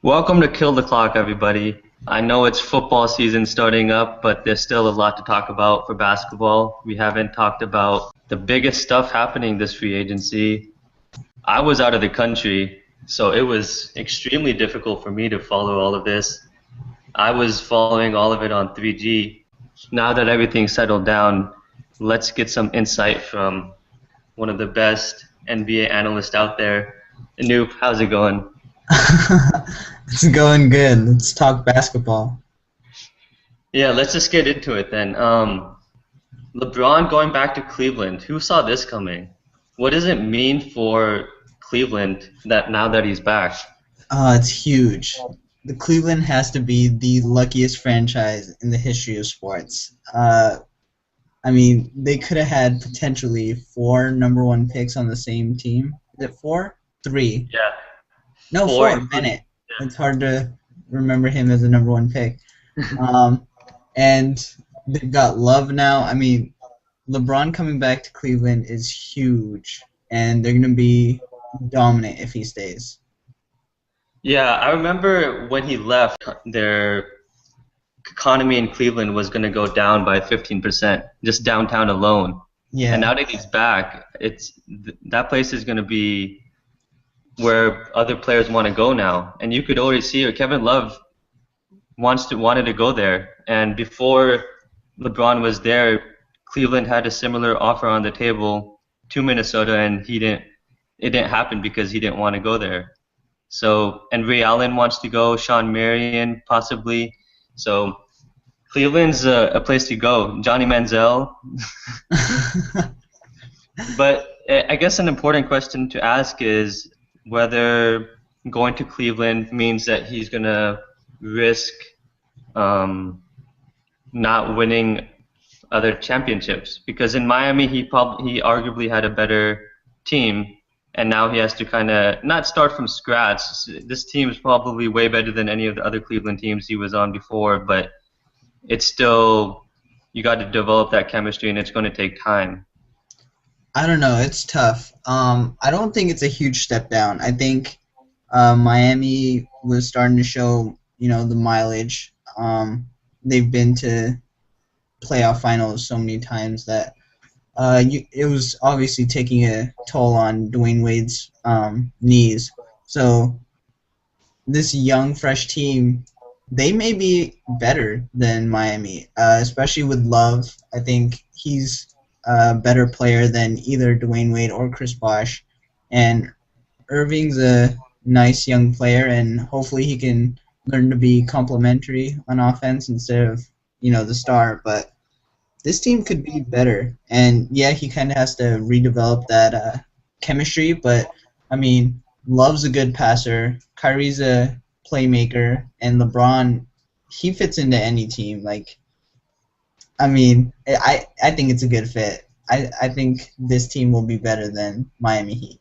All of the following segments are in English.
Welcome to Kill the Clock, everybody. I know it's football season starting up, but there's still a lot to talk about for basketball. We haven't talked about the biggest stuff happening this free agency. I was out of the country, so it was extremely difficult for me to follow all of this. I was following all of it on 3G. Now that everything's settled down, let's get some insight from one of the best NBA analysts out there. Anoop, how's it going? It's going good. Let's talk basketball. Yeah, let's just get into it then. LeBron going back to Cleveland. Who saw this coming? What does it mean for Cleveland that now that he's back? It's huge. The Cleveland has to be the luckiest franchise in the history of sports. They could have had potentially 4 number 1 picks on the same team. Is it 4? 3. Yeah, No, four. 4. Bennett. It's hard to remember him as a number 1 pick. And they've got Love now. LeBron coming back to Cleveland is huge, and they're going to be dominant if he stays. Yeah, I remember when he left, their economy in Cleveland was going to go down by 15%, just downtown alone. Yeah. And now that he's back, that place is going to be where other players want to go now. And you could already see Kevin Love wanted to go there. And before LeBron was there, Cleveland had a similar offer on the table to Minnesota, and it didn't happen because he didn't want to go there. So, and Ray Allen wants to go, Sean Marion possibly. So Cleveland's a place to go. Johnny Manziel. But I guess an important question to ask is whether going to Cleveland means that he's going to risk not winning other championships. Because in Miami, he arguably had a better team, and now he has to kind of not start from scratch. This team is probably way better than any of the other Cleveland teams he was on before, but it's still, you got to develop that chemistry, and it's going to take time. I don't know. It's tough. I don't think it's a huge step down. I think Miami was starting to show, the mileage. They've been to playoff finals so many times that it was obviously taking a toll on Dwayne Wade's knees. So this young, fresh team, they may be better than Miami, especially with Love. I think he's a better player than either Dwayne Wade or Chris Bosh. And Irving's a nice young player, and hopefully he can learn to be complementary on offense instead of, the star. But this team could be better. And, yeah, he kind of has to redevelop that chemistry. But, Love's a good passer. Kyrie's a playmaker. And LeBron, he fits into any team. I think it's a good fit. I think this team will be better than Miami Heat.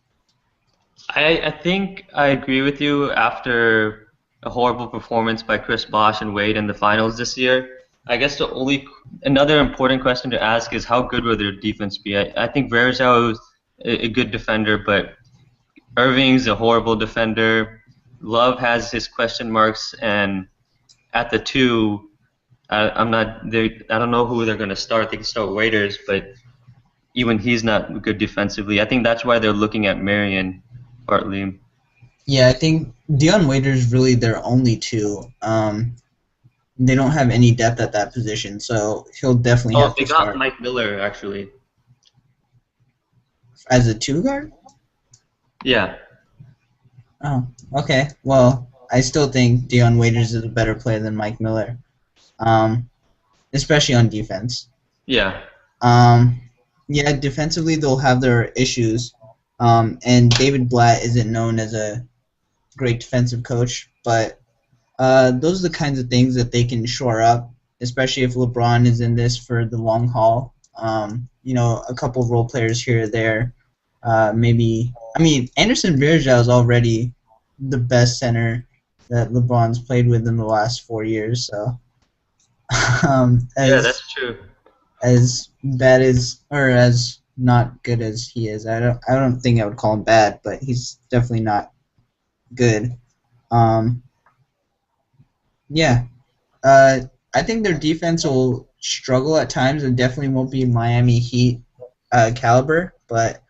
I think I agree with you after a horrible performance by Chris Bosh and Wade in the finals this year. I guess another important question to ask is how good will their defense be? I think Varejao is a good defender, but Irving's a horrible defender. Love has his question marks, and at the 2, I don't know who they're going to start. They can start Waiters, but even he's not good defensively. I think that's why they're looking at Marion partly. Yeah, I think Dion Waiters really their only 2. They don't have any depth at that position, so he'll definitely have to start. Oh, they got Mike Miller, actually. As a 2 guard? Yeah. Oh, okay. Well, I still think Dion Waiters is a better player than Mike Miller. Especially on defense. Yeah. Yeah, defensively they'll have their issues. And David Blatt isn't known as a great defensive coach, but those are the kinds of things that they can shore up, especially if LeBron is in this for the long haul. A couple of role players here or there. Anderson Varejao is already the best center that LeBron's played with in the last 4 years, so yeah, that's true. As bad as or as not good as he is, I don't think I would call him bad, but he's definitely not good. Yeah. Uh, I think their defense will struggle at times. It definitely won't be Miami Heat caliber, but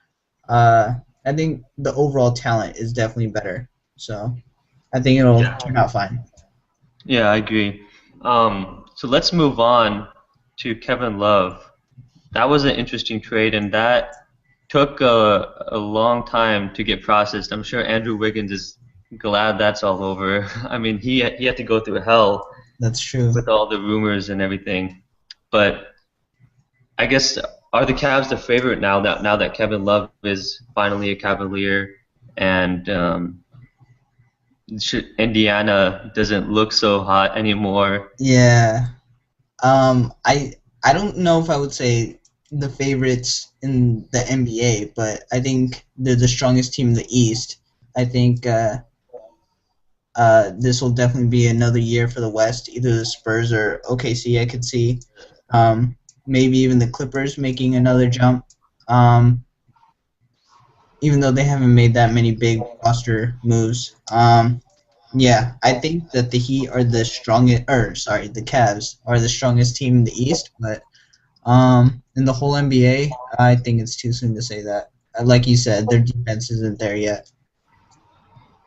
I think the overall talent is definitely better. So I think it'll Yeah. turn out fine. Yeah, I agree. So let's move on to Kevin Love. That was an interesting trade, and that took a long time to get processed. I'm sure Andrew Wiggins is glad that's all over. I mean, he had to go through hell That's true. with all the rumors and everything. But I guess are the Cavs the favorite now that Kevin Love is finally a Cavalier and Indiana doesn't look so hot anymore? Yeah. I don't know if I would say the favorites in the NBA, but I think they're the strongest team in the East. I think this will definitely be another year for the West. Either the Spurs or OKC, I could see. Maybe even the Clippers making another jump. Um, even though they haven't made that many big roster moves. Yeah, I think that the Heat are the strongest, or sorry, the Cavs are the strongest team in the East, but in the whole NBA, I think it's too soon to say that. Like you said, their defense isn't there yet.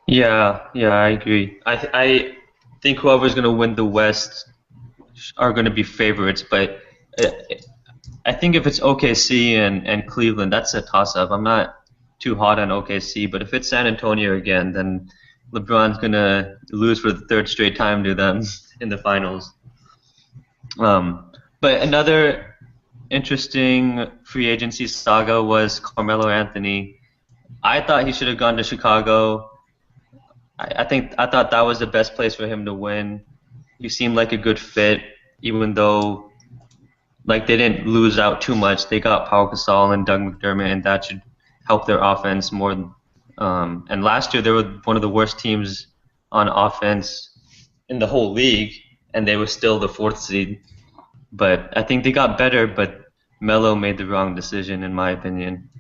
Yeah, yeah, I agree. I think whoever's going to win the West are going to be favorites, but uh, I think if it's OKC and Cleveland, that's a toss-up. I'm not too hot on OKC, but if it's San Antonio again, then LeBron's going to lose for the third straight time to them in the finals. But another interesting free agency saga was Carmelo Anthony. I thought he should have gone to Chicago. I thought that was the best place for him to win. He seemed like a good fit, even though like they didn't lose out too much. They got Paul Gasol and Doug McDermott, and that should help their offense more. And last year they were one of the worst teams on offense in the whole league, and they were still the fourth seed. But I think they got better, but Melo made the wrong decision, in my opinion.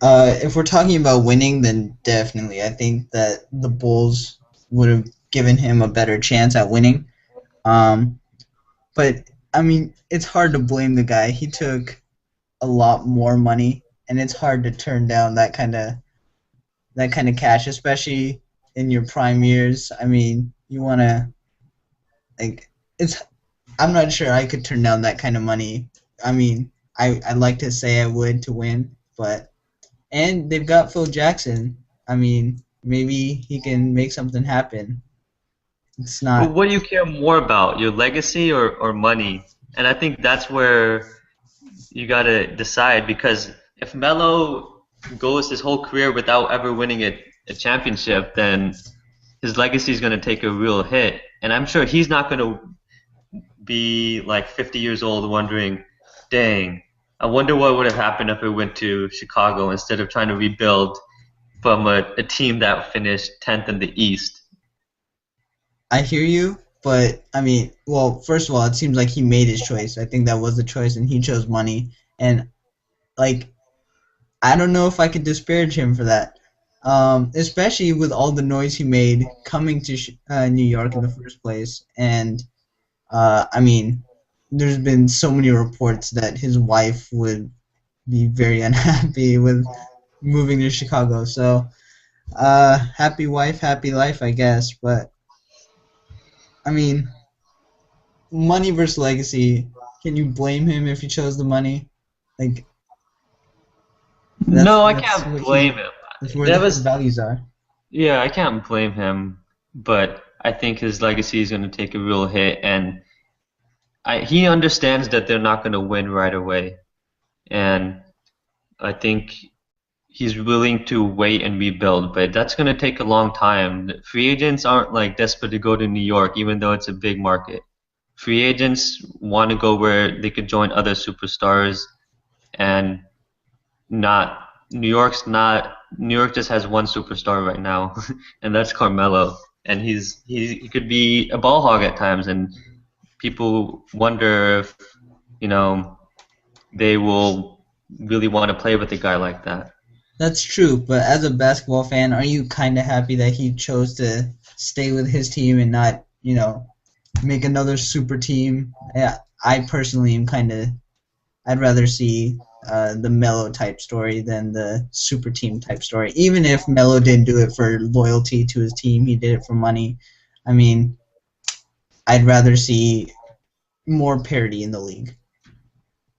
If we're talking about winning, then definitely, I think that the Bulls would have given him a better chance at winning. Um, but I mean, it's hard to blame the guy. He took a lot more money, and it's hard to turn down that kind of cash, especially in your prime years. I mean, you want to like it's. I'm not sure I could turn down that kind of money. I mean, I'd like to say I would to win, but and they've got Phil Jackson. I mean, maybe he can make something happen. It's But not. what do you care more about, your legacy or money? And I think that's where you gotta decide because if Melo goes his whole career without ever winning a championship, then his legacy is gonna take a real hit. And I'm sure he's not gonna be like 50 years old wondering, dang, I wonder what would have happened if I went to Chicago instead of trying to rebuild from a team that finished 10th in the East. I hear you, but I mean, well, first of all, it seems like he made his choice. I think that was the choice, and he chose money. And like, I don't know if I could disparage him for that. Especially with all the noise he made coming to New York in the first place. And I mean, there's been so many reports that his wife would be very unhappy with moving to Chicago. So, happy wife, happy life, I guess. But I mean, money versus legacy. Can you blame him if he chose the money? Like that's No, I that's can't what blame he him. that's where That his was, values are. yeah, I can't blame him, but I think his legacy is going to take a real hit, and he understands that they're not going to win right away, and I think he's willing to wait and rebuild, but that's going to take a long time. Free agents aren't like desperate to go to New York, even though it's a big market. Free agents want to go where they could join other superstars and not New York just has one superstar right now, and that's Carmelo. And he could be a ball hog at times, and people wonder if you know they will really want to play with a guy like that. That's true, but as a basketball fan, are you kind of happy that he chose to stay with his team and not, make another super team. Yeah, I personally am kind of. I'd rather see the Melo type story than the super team type story. Even if Melo didn't do it for loyalty to his team, he did it for money. I mean, I'd rather see more parity in the league.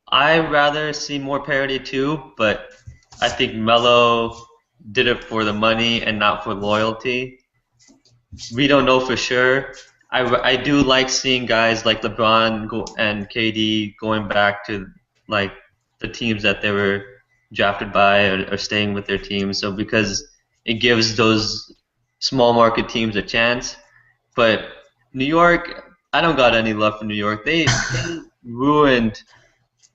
I'd rather see more parity too, but I think Melo did it for the money and not for loyalty. We don't know for sure. I do like seeing guys like LeBron and KD going back to like the teams that they were drafted by or staying with their teams. So because it gives those small market teams a chance. But New York, I don't got any love for New York. They ruined.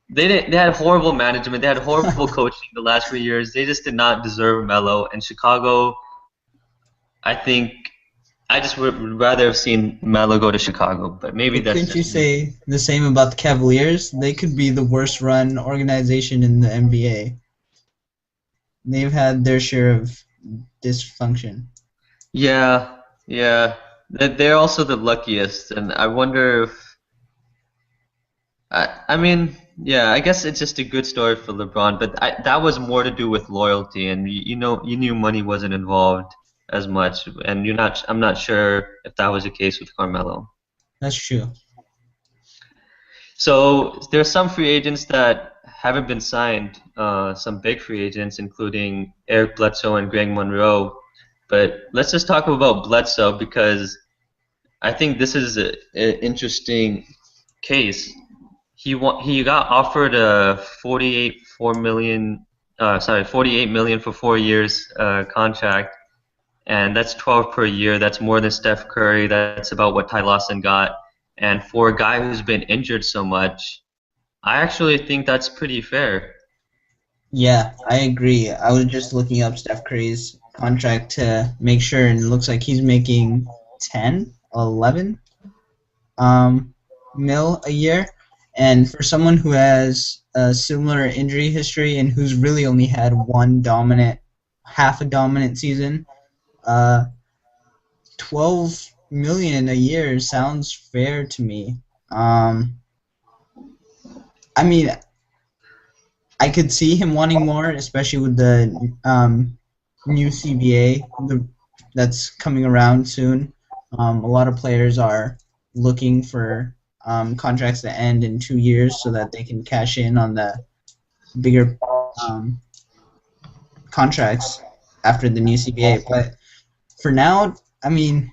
They had horrible management. They had horrible coaching the last few years. They just did not deserve Melo. And Chicago, I think I just would rather have seen Melo go to Chicago, but maybe But that's couldn't you just me. say the same about the Cavaliers? They could be the worst run organization in the NBA. They've had their share of dysfunction. Yeah, yeah. They're also the luckiest, and I wonder if I mean, yeah, I guess it's just a good story for LeBron, but that was more to do with loyalty, and you knew money wasn't involved as much, and I'm not sure if that was the case with Carmelo. That's true. So there are some free agents that haven't been signed, some big free agents, including Eric Bledsoe and Greg Monroe. But let's just talk about Bledsoe because I think this is an interesting case. He got offered a 48 million for 4 years contract, and that's 12 per year. That's more than Steph Curry. That's about what Ty Lawson got. And for a guy who's been injured so much, I actually think that's pretty fair. Yeah, I agree. I was just looking up Steph Curry's contract to make sure, and it looks like he's making 10, 11 mil a year. And for someone who has a similar injury history and who's really only had one dominant, half a dominant season, uh, 12 million a year sounds fair to me. Um, I mean, I could see him wanting more, especially with the new CBA that's coming around soon. A lot of players are looking for contracts to end in 2 years so that they can cash in on the bigger um, contracts after the new CBA. But for now, I mean,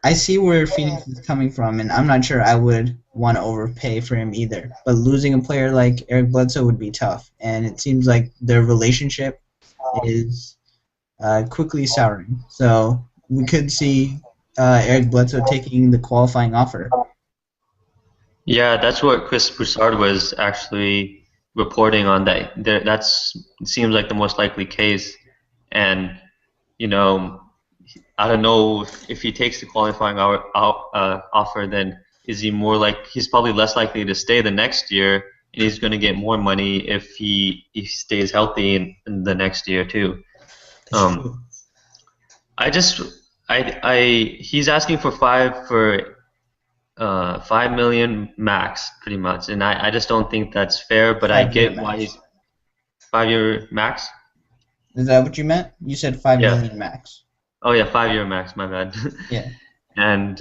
I see where Phoenix is coming from, and I'm not sure I would want to overpay for him either. But losing a player like Eric Bledsoe would be tough, and it seems like their relationship is quickly souring. So we could see Eric Bledsoe taking the qualifying offer. Yeah, that's what Chris Broussard was actually reporting on that. That's seems like the most likely case, and you know, I don't know if he takes the qualifying offer, then is he more like he's probably less likely to stay the next year, and he's going to get more money if he stays healthy in the next year too. That's Um, true. I just I he's asking for 5 million max pretty much, and I just don't think that's fair. But I 5 year get why he's max. 5 year max. Is that what you meant? You said 5 Yeah. million max. Oh yeah, 5 year max. My bad. Yeah. And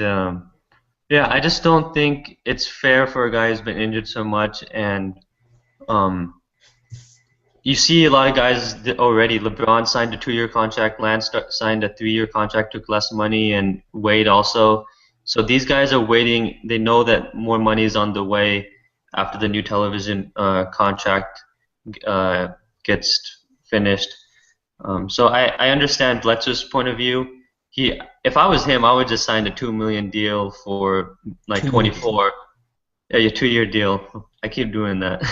yeah, I just don't think it's fair for a guy who's been injured so much. And um, you see a lot of guys already. LeBron signed a 2 year contract. Lance signed a 3 year contract, took less money, and Wade also. So these guys are waiting. They know that more money is on the way after the new television contract uh, gets finished. So I understand Bledsoe's point of view. If I was him, I would just sign a 2 million deal for like 2 years. 24. Yeah, a 2 year deal. I keep doing that.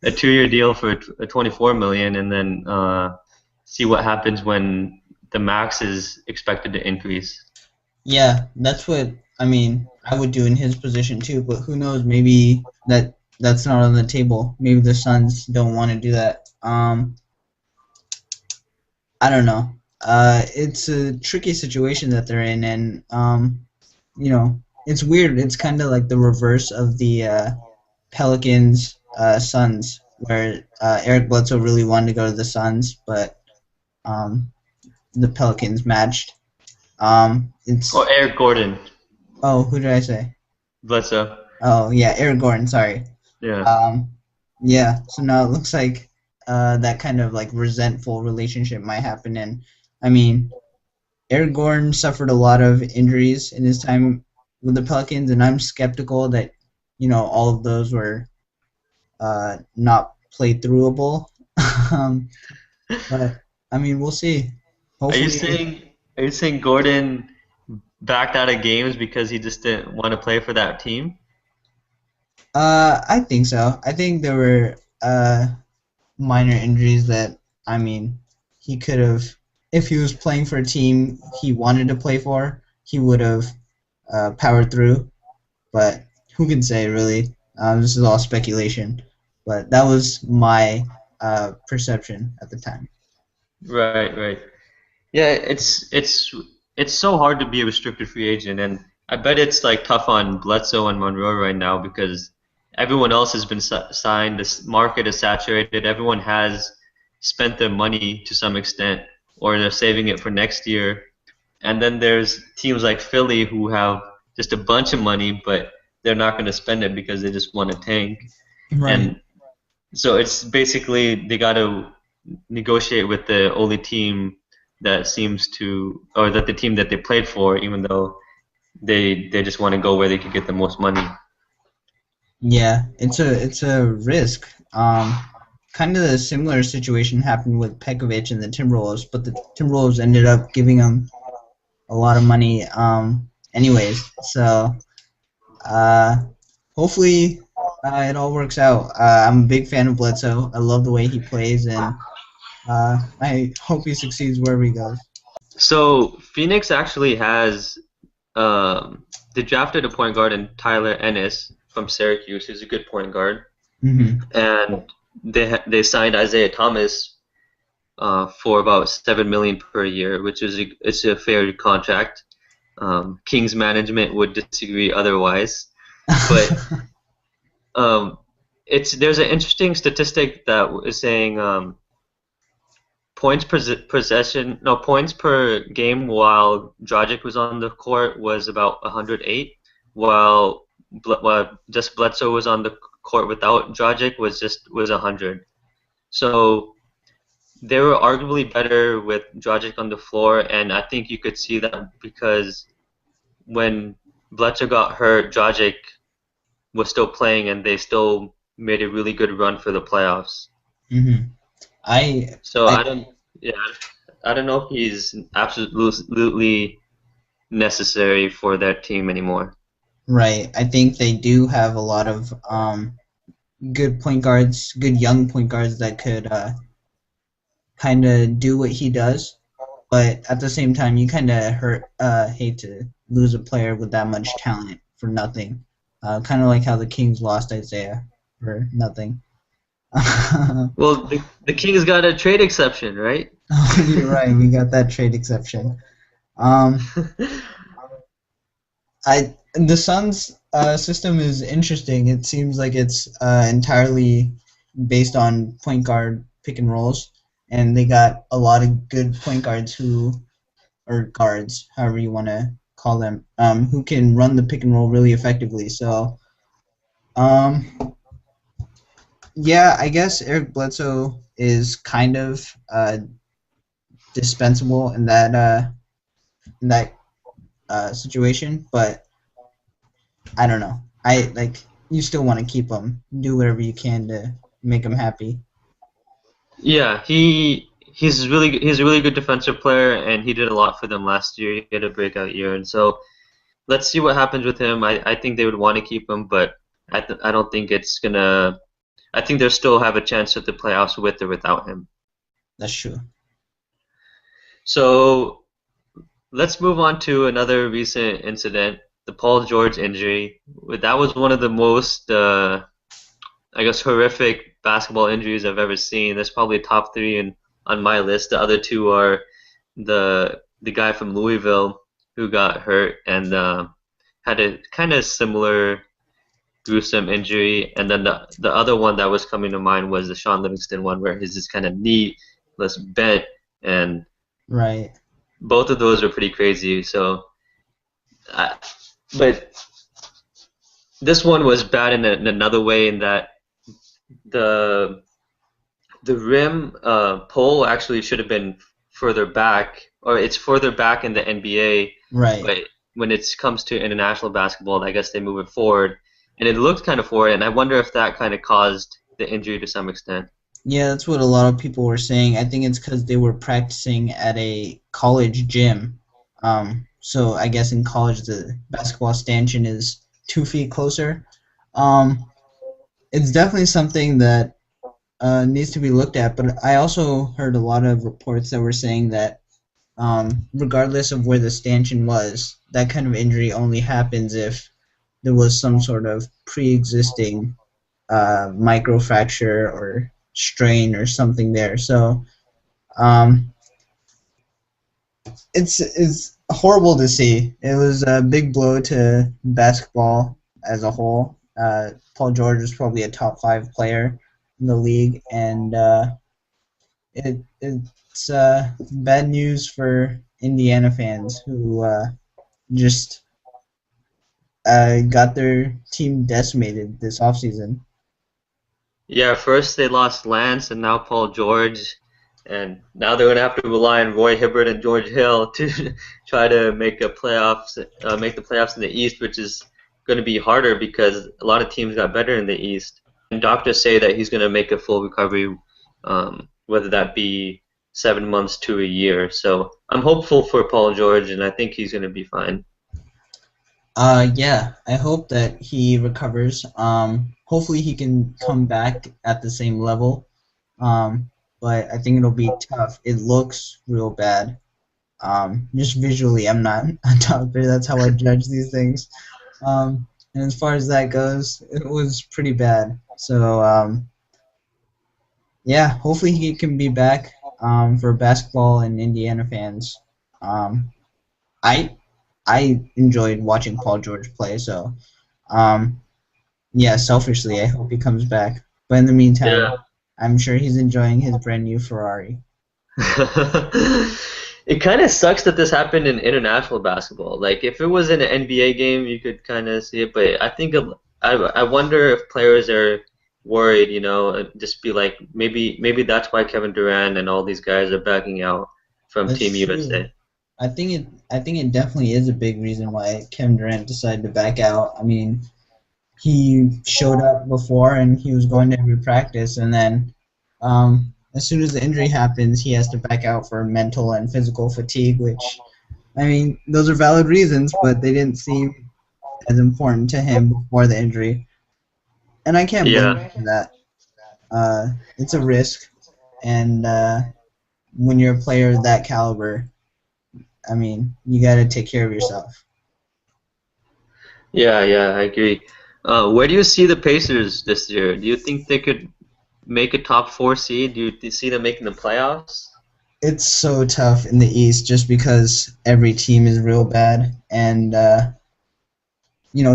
A 2 year deal for a 24 million, and then see what happens when the max is expected to increase. Yeah, that's what I mean. I would do in his position too, but who knows? Maybe that's not on the table. Maybe the Suns don't want to do that. I don't know. It's a tricky situation that they're in, and you know, it's weird. It's kind of like the reverse of the Pelicans Suns, where Eric Bledsoe really wanted to go to the Suns, but um, the Pelicans matched. Or It's Eric Gordon, oh, who did I say? Bledsoe. Oh yeah, Eric Gordon. Sorry. Yeah. Um, yeah. So now it looks like that kind of like resentful relationship might happen, and I mean, Eric Gordon suffered a lot of injuries in his time with the Pelicans, and I'm skeptical that all of those were not play throughable. um, but I mean, we'll see. Are you Hopefully, saying are you saying Gordon backed out of games because he just didn't want to play for that team? I think so. I think there were minor injuries that I mean he could have, if he was playing for a team he wanted to play for, he would have powered through. But who can say really? This is all speculation. But that was my perception at the time. Right, right. Yeah, it's so hard to be a restricted free agent, and I bet it's like tough on Bledsoe and Monroe right now because everyone else has been signed. This market is saturated. Everyone has spent their money to some extent, or they're saving it for next year. And then there's teams like Philly who have just a bunch of money, but they're not going to spend it because they just want to tank. Right. And so it's basically they got to negotiate with the only team that seems to, or that the team that they played for, even though they just want to go where they could get the most money. Yeah, it's a risk. Kind of a similar situation happened with Pekovic and the Timberwolves, but the Timberwolves ended up giving him a lot of money. Anyways, so uh, hopefully it all works out. I'm a big fan of Bledsoe. I love the way he plays, and I hope he succeeds wherever he goes. So Phoenix actually has they drafted a point guard in Tyler Ennis from Syracuse, who's a good point guard, Hmm. and they signed Isaiah Thomas for about 7 million per year, which is it's a fair contract. Kings management would disagree otherwise, but um, it's there's an interesting statistic that is saying possession, no points per game while Dragic was on the court was about 108, while just Bledsoe was on the court without Dragic was 100. So they were arguably better with Dragic on the floor, and I think you could see that because when Bledsoe got hurt, Dragic was still playing, and they still made a really good run for the playoffs. Hmm. I So I yeah, I don't know if he's absolutely necessary for that team anymore. right. I think they do have a lot of good point guards, good young point guards that could kind of do what he does. But at the same time, you kind of hate to lose a player with that much talent for nothing. Kind of like how the Kings lost Isaiah for nothing. Well, the Kings got a trade exception, right? You're right. We got that trade exception. Um, the Suns system is interesting. It seems like it's entirely based on point guard pick and rolls, and they got a lot of good point guards who, or guards, however you want to call them, who can run the pick and roll really effectively. So, um, yeah, I guess Eric Bledsoe is kind of dispensable in that situation, but I don't know. I like you still want to keep him. Do whatever you can to make him happy. Yeah, he's a really good defensive player, and he did a lot for them last year. He had a breakout year, and so let's see what happens with him. I think they would want to keep him, but I don't think it's gonna. I think they'll still have a chance at the playoffs with or without him. That's true. So let's move on to another recent incident, the Paul George injury. That was one of the most, I guess, horrific basketball injuries I've ever seen. That's probably top three on my list. The other two are the guy from Louisville who got hurt, and had a kind of similar gruesome injury, and then the other one that was coming to mind was the Sean Livingston one, where his just kind of knee was bent, and Right. both of those were pretty crazy. So, I, but this one was bad in another way in that the the rim pole actually should have been further back, or it's further back in the NBA, Right. but when it comes to international basketball, I guess they move it forward, and it looked kind of forward, and I wonder if that kind of caused the injury to some extent. Yeah, that's what a lot of people were saying. I think it's because they were practicing at a college gym. So I guess in college the basketball stanchion is 2 feet closer. Um, it's definitely something that needs to be looked at. But I also heard a lot of reports that were saying that regardless of where the stanchion was, that kind of injury only happens if there was some sort of pre-existing microfracture or strain or something there. So um, it's horrible to see. It was a big blow to basketball as a whole. Paul George was probably a top 5 player in the league, and it's bad news for Indiana fans who just got their team decimated this offseason. Yeah, first they lost Lance and now Paul George, and now they're gonna have to rely on Roy Hibbert and George Hill to try to make the playoffs in the East, which is going to be harder because a lot of teams got better in the East. And doctors say that he's going to make a full recovery, whether that be 7 months to a year. So I'm hopeful for Paul George, and I think he's going to be fine. Yeah, I hope that he recovers. Hopefully he can come back at the same level. Um, but I think it'll be tough. It looks real bad. Just visually, I'm not a doctor. That's how I judge these things. And as far as that goes, it was pretty bad. So yeah, hopefully he can be back for basketball and Indiana fans. Um, I I enjoyed watching Paul George play, so um, yeah, selfishly, I hope he comes back. But in the meantime, Yeah. I'm sure he's enjoying his brand new Ferrari. It kind of sucks that this happened in international basketball. Like, if it was in an NBA game, you could kind of see it, but I think I wonder if players are worried, and just be like, maybe that's why Kevin Durant and all these guys are backing out from That's Team true. USA. I think it definitely is a big reason why Kevin Durant decided to back out. I mean, he showed up before and he was going to every practice, and then as soon as the injury happens, he has to back out for mental and physical fatigue. Which, I mean, those are valid reasons, but they didn't seem as important to him before the injury, and I can't blame him Yeah. for that. It's a risk, and when you're a player of that caliber, I mean, you got to take care of yourself. Yeah, yeah, I agree. Where do you see the Pacers this year? Do you think they could make a top four seed? Do you see them making the playoffs? It's so tough in the East just because every team is real bad, and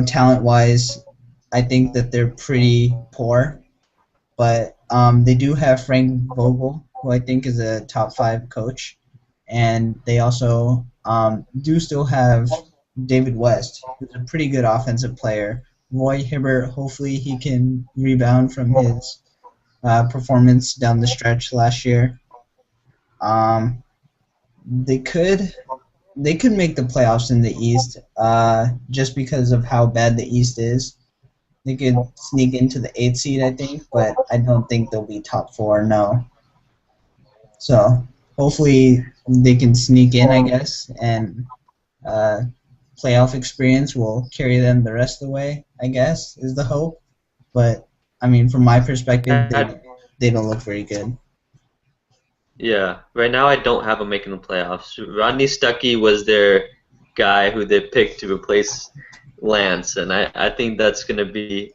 talent wise, I think that they're pretty poor. But they do have Frank Vogel, who I think is a top 5 coach, and they also do still have David West, who's a pretty good offensive player. Roy Hibbert, hopefully he can rebound from his performance down the stretch last year. Um, they could they could make the playoffs in the East, just because of how bad the East is. They could sneak into the 8th seed, I think, but I don't think they'll be top 4. No. So hopefully they can sneak in, I guess, and uh, playoff experience will carry them the rest of the way. I guess is the hope. But I mean, from my perspective, they don't look very good. Yeah, right now I don't have them making the playoffs. Rodney Stuckey was their guy who they picked to replace Lance, and I think that's gonna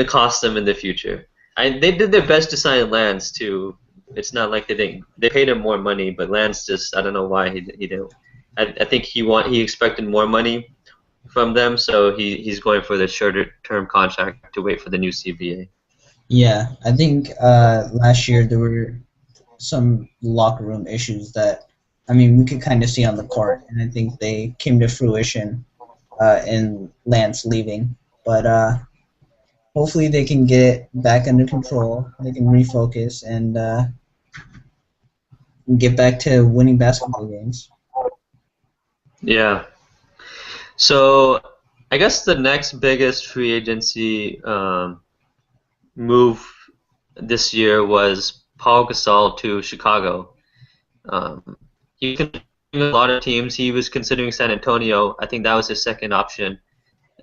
cost them in the future. They did their best to sign Lance too. It's not like they didn't. They paid him more money, but Lance just I don't know why he didn't. I think he expected more money, from them, so he's going for the shorter term contract to wait for the new CBA. Yeah, I think last year there were some locker room issues that, I mean, we could kind of see on the court, and I think they came to fruition in Lance leaving. But hopefully they can get it back under control. They can refocus and get back to winning basketball games. Yeah. So I guess the next biggest free agency move this year was Paul Gasol to Chicago. He considered a lot of teams. He was considering San Antonio. I think that was his second option.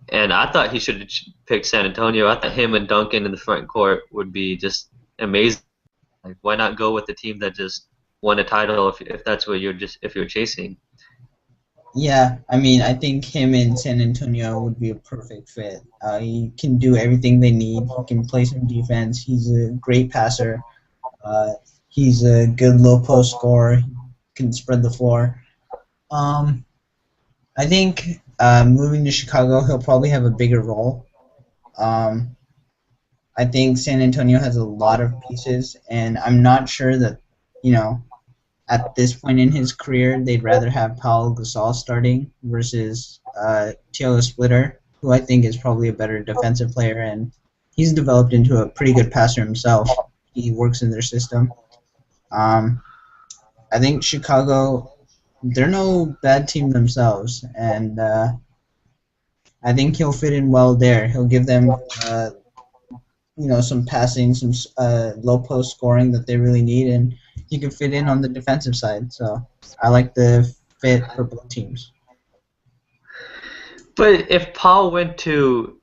And I thought he should have picked San Antonio. I thought him and Duncan in the front court would be just amazing. Like, why not go with the team that just won a title if that's what you're just if you're chasing? Yeah, I mean, I think him in San Antonio would be a perfect fit. He can do everything they need. He can play some defense. He's a great passer. Uh, he's a good low post scorer. He can spread the floor. Um, I think moving to Chicago, he'll probably have a bigger role. Um, I think San Antonio has a lot of pieces, and I'm not sure that, you know, at this point in his career, they'd rather have Paul Gasol starting versus Thiago Splitter, who I think is probably a better defensive player, and he's developed into a pretty good passer himself. He works in their system. Um, I think Chicago, they're no bad team themselves, and I think he'll fit in well there. He'll give them, some passing, some low post scoring that they really need, and he can fit in on the defensive side. So I like the fit for both teams. But if Paul went to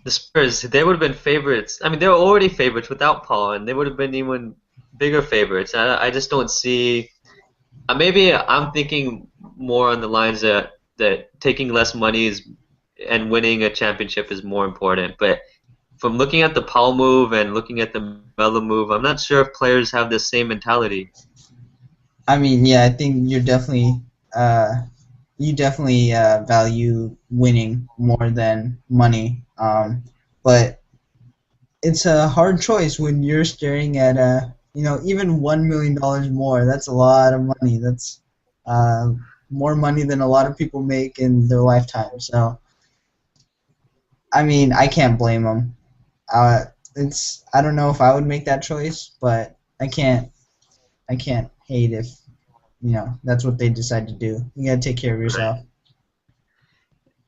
the Spurs, they would have been favorites. I mean, they were already favorites without Paul, and they would have been even bigger favorites. I just don't see. Maybe I'm thinking more on the lines that taking less money is and winning a championship is more important. But from looking at the Paul move and looking at the Melo move, I'm not sure if players have the same mentality. I mean, yeah, I think you definitely value winning more than money. But it's a hard choice when you're staring at even $1 million more. That's a lot of money. That's uh, more money than a lot of people make in their lifetime. So I mean, I can't blame them. It's I don't know if I would make that choice, but I can't hate if that's what they decide to do. You gotta take care of yourself.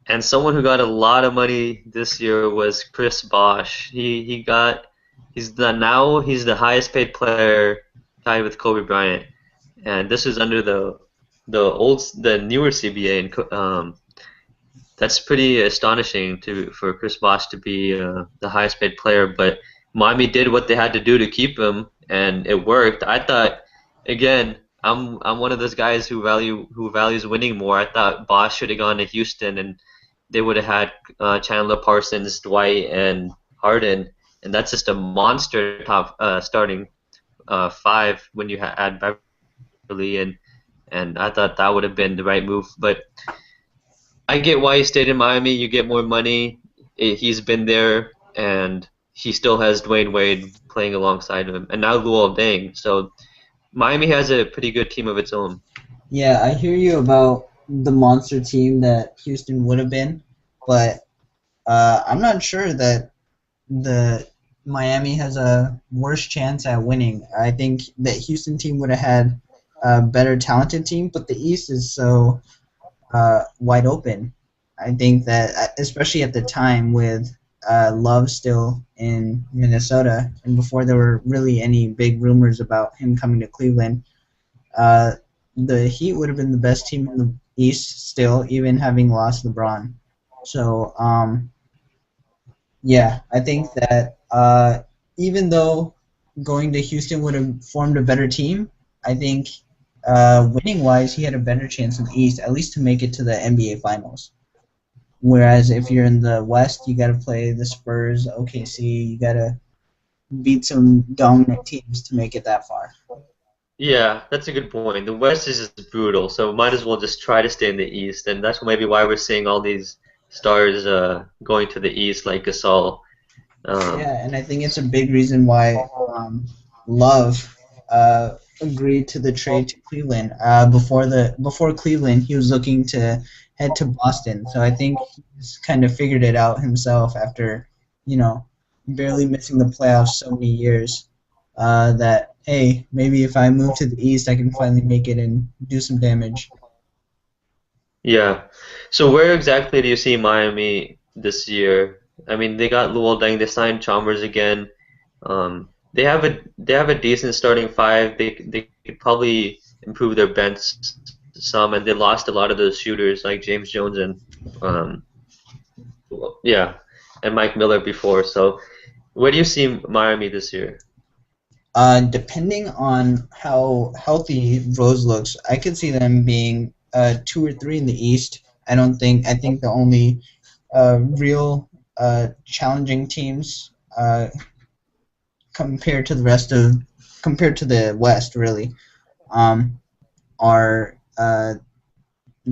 And someone who got a lot of money this year was Chris Bosh. He's the highest paid player, tied with Kobe Bryant, and this is under the newer CBA, and that's pretty astonishing for Chris Bosh to be the highest paid player. But Miami did what they had to do to keep him, and it worked. I thought, again, I'm one of those guys who values winning more. I thought Bosh should have gone to Houston, and they would have had Chandler Parsons, Dwight, and Harden, and that's just a monster top starting five when you add Beverly, and I thought that would have been the right move. But I get why he stayed in Miami. You get more money. He's been there, and he still has Dwayne Wade playing alongside him, and now Luol Deng. So Miami has a pretty good team of its own. Yeah, I hear you about the monster team that Houston would have been, but I'm not sure that the Miami has a worse chance at winning. I think that Houston team would have had a better talented team, but the East is so wide open. I think that, especially at the time with Love still in Minnesota, and before there were really any big rumors about him coming to Cleveland, uh, the Heat would have been the best team in the East still, even having lost LeBron. So, yeah, I think that even though going to Houston would have formed a better team, I think winning wise, he had a better chance in the East, at least to make it to the NBA Finals. Whereas if you're in the West, you got to play the Spurs, OKC. You got to beat some dominant teams to make it that far. Yeah, that's a good point. The West is just brutal, so might as well just try to stay in the East, and that's maybe why we're seeing all these stars going to the East, like Gasol. Um, Yeah, and I think it's a big reason why Love agreed to the trade to Cleveland. Before Cleveland, he was looking to head to Boston. So I think he's kind of figured it out himself after, you know, barely missing the playoffs so many years. That hey, maybe if I move to the East, I can finally make it and do some damage. yeah. So where exactly do you see Miami this year? I mean, they got Luol Deng, they signed Chalmers again. They have a decent starting five. They could probably improve their bench some, and they lost a lot of those shooters like James Jones and um, yeah, and Mike Miller before. So where do you see Miami this year? Depending on how healthy Rose looks, I could see them being 2 or 3 in the East. I think the only real challenging teams compared to the rest of compared to the West really um, are the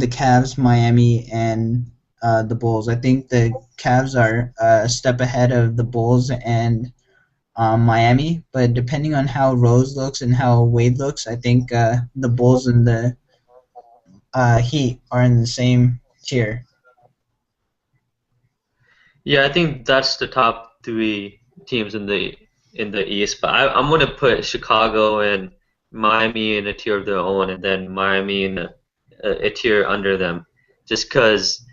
Cavs, Miami, and the Bulls. I think the Cavs are a step ahead of the Bulls and Miami, but depending on how Rose looks and how Wade looks, I think the Bulls and the Heat are in the same tier. Yeah, I think that's the top three teams in the East, but I'm gonna put Chicago and Miami in a tier of their own, and then Miami in a tier under them, just because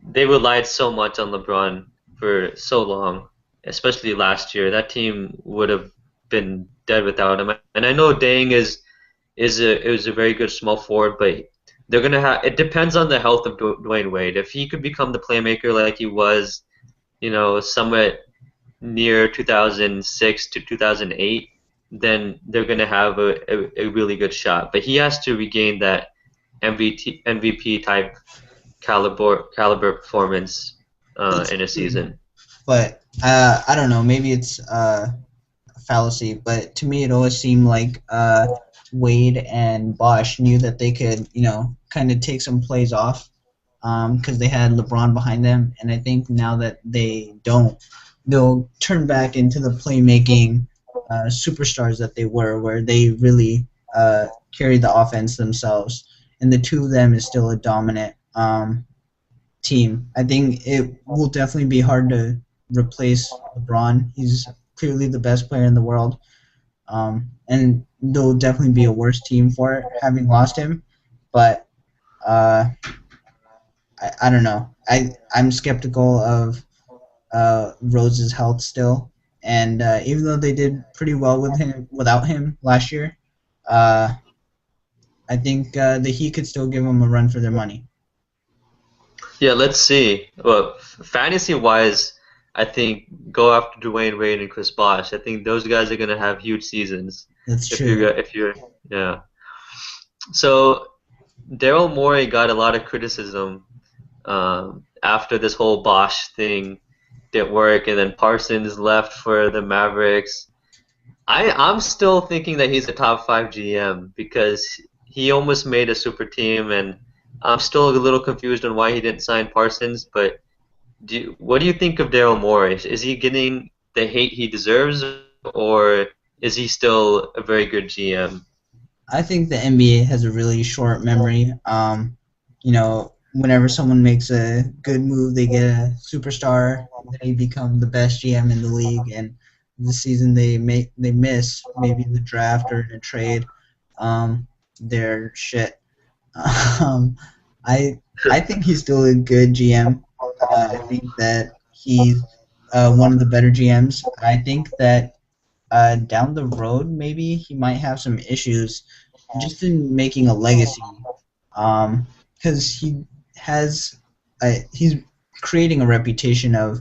they relied so much on LeBron for so long, especially last year. That team would have been dead without him. And I know Dang is a very good small forward, but they're gonna have it depends on the health of Dwayne Wade. If he could become the playmaker like he was, somewhat near 2006 to 2008, then they're gonna have a really good shot. But he has to regain that MVP type caliber performance That's in a true, season. but I don't know. Maybe it's fallacy, but to me, it always seemed like Wade and Bosch knew that they could, kind of take some plays off because they had LeBron behind them. And I think now that they don't, they'll turn back into the playmaking superstars that they were, where they really carry the offense themselves. And the two of them is still a dominant team. I think it will definitely be hard to replace LeBron. He's clearly the best player in the world, and there'll definitely be a worse team for it having lost him. But uh, I don't know. I'm skeptical of Rose's health still, and even though they did pretty well without him last year, uh, I think that he could still give them a run for their money. Yeah, let's see. Well, fantasy wise, I think go after Dwayne Wade and Chris Bosh. I think those guys are gonna have huge seasons. That's If you're true. if you're yeah. So Daryl Morey got a lot of criticism after this whole Bosch thing didn't work, and then Parsons left for the Mavericks. I'm still thinking that he's a top five GM because he almost made a super team, and I'm still a little confused on why he didn't sign Parsons. But what do you think of Daryl Morey? Is he getting the hate he deserves, or is he still a very good GM? I think the NBA has a really short memory. Whenever someone makes a good move, they get a superstar. They become the best GM in the league, and the season they miss, maybe in the draft or in a trade, they're shit. Um, I I think he's still a good GM. I think that he's one of the better GMs. I think that down the road, maybe he might have some issues just in making a legacy. Because he's creating a reputation of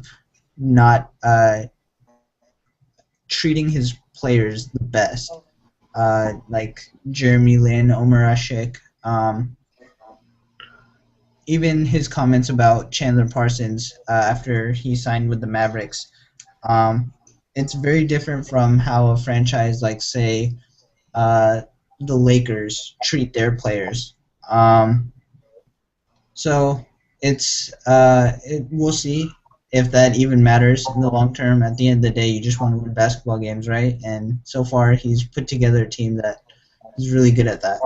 not treating his players the best. Like Jeremy Lin, Omar Ashik, even his comments about Chandler Parsons after he signed with the Mavericks. Um, it's very different from how a franchise like say the Lakers treat their players. Um, so we'll see if that even matters in the long term. At the end of the day, you just want to win basketball games, right? And so far, he's put together a team that is really good at that.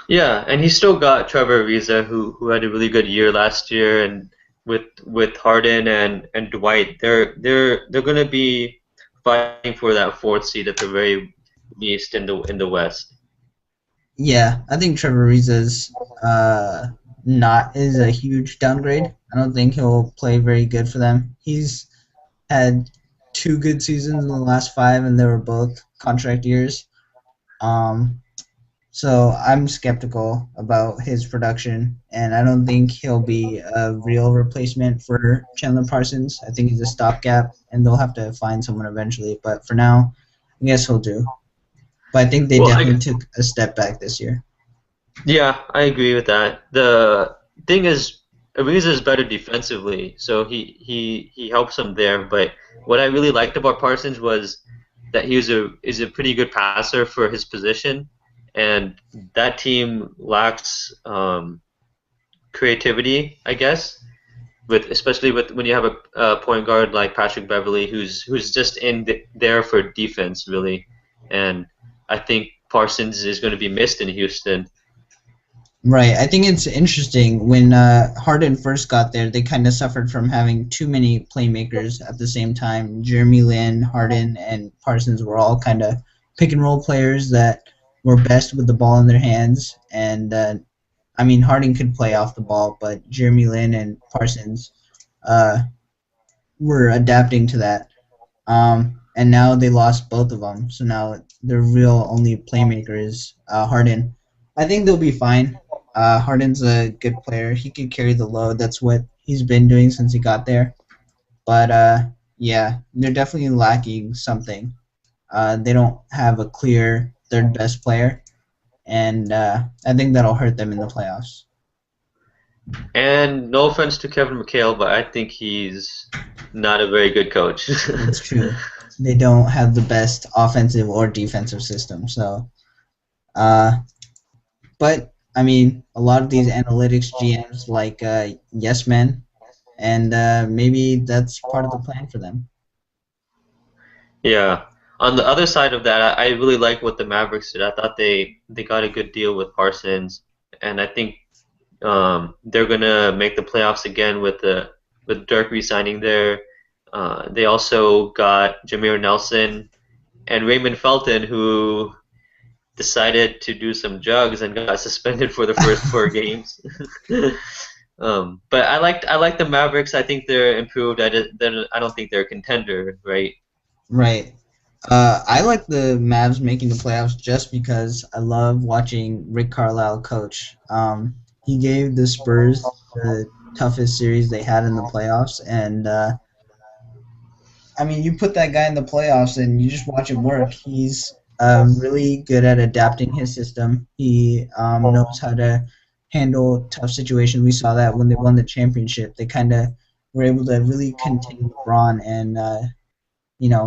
Yeah, and he's still got Trevor Ariza, who had a really good year last year, and with Harden and Dwight, they're gonna be fighting for that fourth seed at the very least in the West. Yeah, I think Trevor Ariza's not is a huge downgrade. I don't think he'll play very good for them. He's had two good seasons in the last five, and they were both contract years. Um, so I'm skeptical about his production, and I don't think he'll be a real replacement for Chandler Parsons. I think he's a stopgap, and they'll have to find someone eventually. But for now, I guess he'll do. But I think they Well, definitely took a step back this year. yeah, I agree with that. The thing is, Ariza is better defensively, so he helps them there. But what I really liked about Parsons was that he was a pretty good passer for his position, and that team lacks creativity, I guess, with especially with when you have a point guard like Patrick Beverley, who's just there for defense really, and I think Parsons is going to be missed in Houston. Right. I think it's interesting when Harden first got there, they kind of suffered from having too many playmakers at the same time. Jeremy Lin, Harden, and Parsons were all kind of pick and roll players that were best with the ball in their hands. And I mean, Harden could play off the ball, but Jeremy Lin and Parsons uh, were adapting to that. And now they lost both of them, so now their real only playmaker is Harden. I think they'll be fine. Harden's a good player. He could carry the load. That's what he's been doing since he got there. But yeah, they're definitely lacking something. They don't have a clear third best player, and I think that'll hurt them in the playoffs. And no offense to Kevin McHale, but I think he's not a very good coach. It's true. They don't have the best offensive or defensive system. So, but I mean, a lot of these analytics GMs like yes men, and maybe that's part of the plan for them. Yeah. On the other side of that, I really like what the Mavericks did. I thought they got a good deal with Parsons, and I think they're gonna make the playoffs again with Dirk re-signing there. They also got Jameer Nelson and Raymond Felton, who decided to do some drugs and got suspended for the first four games. But I like the Mavericks. I think they're improved. I don't think they're a contender, right? Right. I like the Mavs making the playoffs just because I love watching Rick Carlisle coach. He gave the Spurs the toughest series they had in the playoffs, and I mean, you put that guy in the playoffs and you just watch him work. He's really good at adapting his system. He knows how to handle tough situations. We saw that when they won the championship. They kind of were able to really contain LeBron and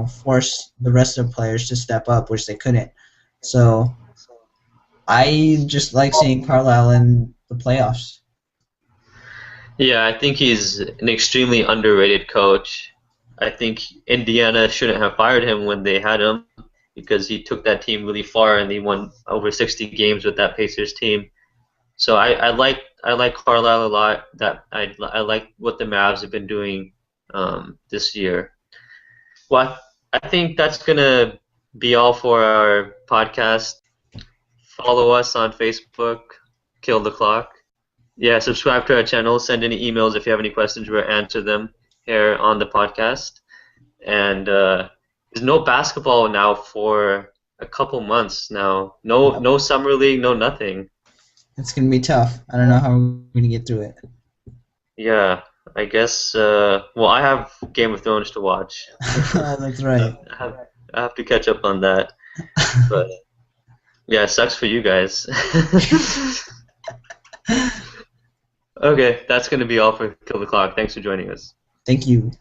force the rest of the players to step up, which they couldn't. So I just like seeing Carlisle in the playoffs. Yeah, I think he's an extremely underrated coach. I think Indiana shouldn't have fired him when they had him because he took that team really far and they won over 60 games with that Pacers team. So I like Carlisle a lot. That I like what the Mavs have been doing this year. Well, I think that's gonna be all for our podcast. Follow us on Facebook, Kill the Clock. Yeah, subscribe to our channel. Send any emails if you have any questions. We'll answer them here on the podcast. And there's no basketball now for a couple months now. Yep. No summer league, no nothing. It's going to be tough. I don't know how we're going to get through it. Yeah, I guess. Well, I have Game of Thrones to watch. That's right. I have to catch up on that. But yeah, it sucks for you guys. Okay, that's going to be all for Kill the Clock. Thanks for joining us. Thank you.